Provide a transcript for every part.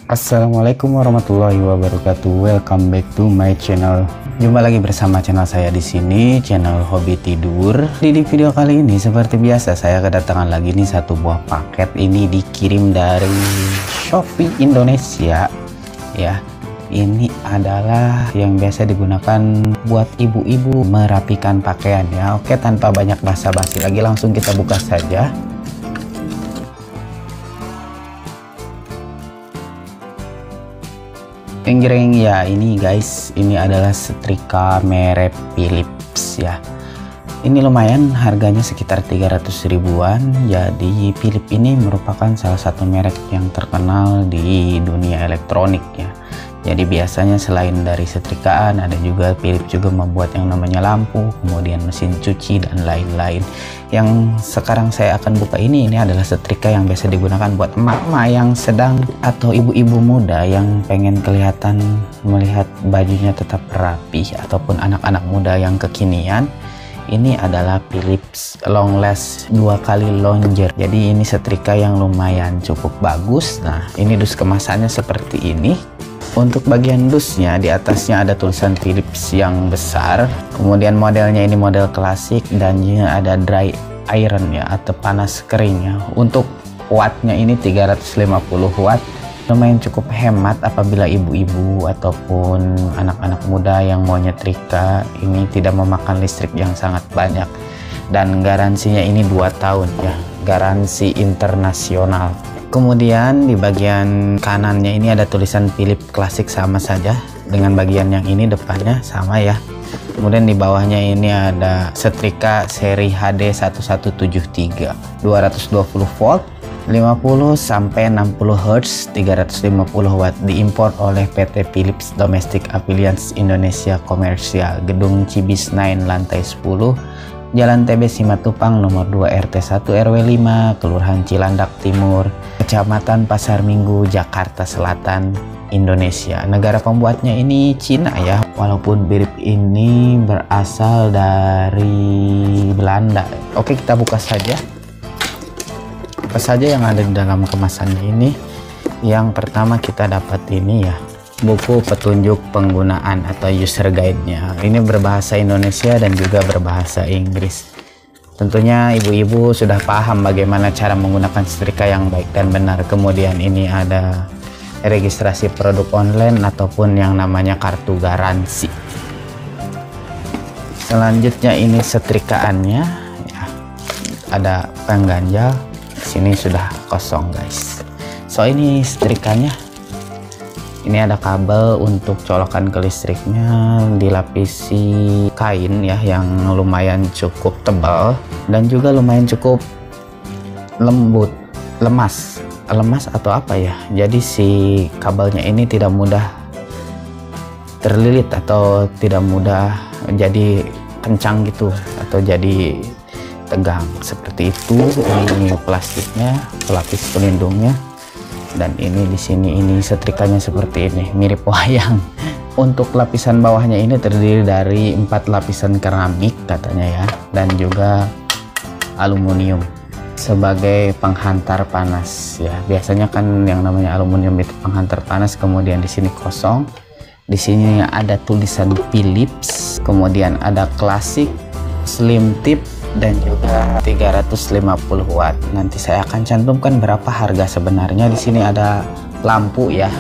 Assalamualaikum warahmatullahi wabarakatuh. Welcome back to my channel. Jumpa lagi bersama channel saya di sini, channel Hobi Tidur. Di video kali ini seperti biasa saya kedatangan lagi nih satu buah paket. Ini dikirim dari Shopee Indonesia. Ya, ini adalah yang biasa digunakan buat ibu-ibu merapikan pakaian ya. Oke, tanpa banyak basa-basi lagi langsung kita buka saja. Jreng ya, ini guys, ini adalah setrika merek Philips ya. Ini lumayan harganya sekitar 300 ribuan. Jadi Philips ini merupakan salah satu merek yang terkenal di dunia elektronik ya. Jadi biasanya selain dari setrikaan, ada juga Philips juga membuat yang namanya lampu, kemudian mesin cuci dan lain-lain. Yang sekarang saya akan buka ini adalah setrika yang biasa digunakan buat emak-emak yang sedang atau ibu-ibu muda yang pengen kelihatan melihat bajunya tetap rapi, ataupun anak-anak muda yang kekinian. Ini adalah Philips long last 2 kali longer. Jadi ini setrika yang lumayan cukup bagus. Nah, ini dus kemasannya seperti ini. Untuk bagian dusnya, di atasnya ada tulisan Philips yang besar. Kemudian modelnya ini model klasik dan juga ada dry iron ya, atau panas kering ya. Untuk wattnya ini 350 watt. Lumayan cukup hemat apabila ibu-ibu ataupun anak-anak muda yang mau nyetrika. Ini tidak memakan listrik yang sangat banyak. Dan garansinya ini 2 tahun ya, garansi internasional. Kemudian di bagian kanannya ini ada tulisan Philips klasik sama saja dengan bagian yang ini depannya sama ya. Kemudian di bawahnya ini ada setrika seri HD 1173 220 volt 50 sampai 60 Hz 350 watt, diimpor oleh PT Philips Domestic Appliance Indonesia Komersial, Gedung Cibis 9 lantai 10, Jalan TB Simatupang nomor 2 RT 1 RW 5, Kelurahan Cilandak Timur, Kecamatan Pasar Minggu, Jakarta Selatan, Indonesia. Negara pembuatnya ini Cina ya, walaupun Philips ini berasal dari Belanda. Oke, kita buka saja. Apa saja yang ada di dalam kemasannya ini? Yang pertama kita dapat ini ya, buku petunjuk penggunaan atau user guide-nya. Ini berbahasa Indonesia dan juga berbahasa Inggris. Tentunya ibu-ibu sudah paham bagaimana cara menggunakan setrika yang baik dan benar. Kemudian ini ada registrasi produk online ataupun yang namanya kartu garansi. Selanjutnya ini setrikaannya ya, ada pengganjal. Sini sudah kosong guys. So ini setrikanya. Ini ada kabel untuk colokan ke listriknya, dilapisi kain ya yang lumayan cukup tebal dan juga lumayan cukup lembut, lemas atau apa ya. Jadi si kabelnya ini tidak mudah terlilit atau tidak mudah jadi kencang gitu atau jadi tegang seperti itu. Ini plastiknya, pelapis pelindungnya. Dan ini di sini ini setrikanya seperti ini, mirip wayang. Untuk lapisan bawahnya ini terdiri dari 4 lapisan keramik katanya ya, dan juga aluminium sebagai penghantar panas ya. Biasanya kan yang namanya aluminium itu penghantar panas. Kemudian di sini kosong. Di sini ada tulisan Philips, kemudian ada klasik, slim tip, dan juga 350 watt. Nanti saya akan cantumkan berapa harga sebenarnya. Di sini ada lampu ya.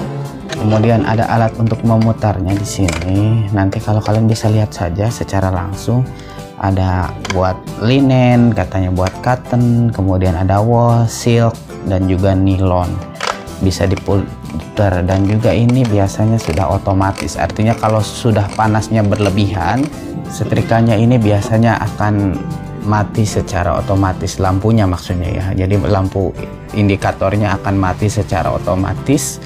Kemudian ada alat untuk memutarnya di sini. Nanti kalau kalian bisa lihat saja secara langsung, ada buat linen, katanya buat cotton, kemudian ada wool, silk, dan juga nilon. Bisa diputar, dan juga ini biasanya sudah otomatis. Artinya kalau sudah panasnya berlebihan, setrikanya ini biasanya akan mati secara otomatis, lampunya maksudnya ya. Jadi lampu indikatornya akan mati secara otomatis.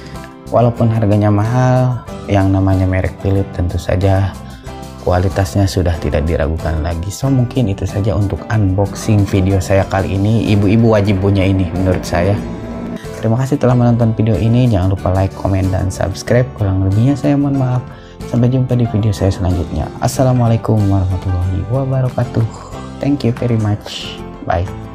Walaupun harganya mahal, yang namanya merek Philips tentu saja kualitasnya sudah tidak diragukan lagi. So mungkin itu saja untuk unboxing video saya kali ini. Ibu-ibu wajib punya ini menurut saya. Terima kasih telah menonton video ini. Jangan lupa like, komen, dan subscribe. Kurang lebihnya saya mohon maaf. Sampai jumpa di video saya selanjutnya. Assalamualaikum warahmatullahi wabarakatuh. Thank you very much. Bye.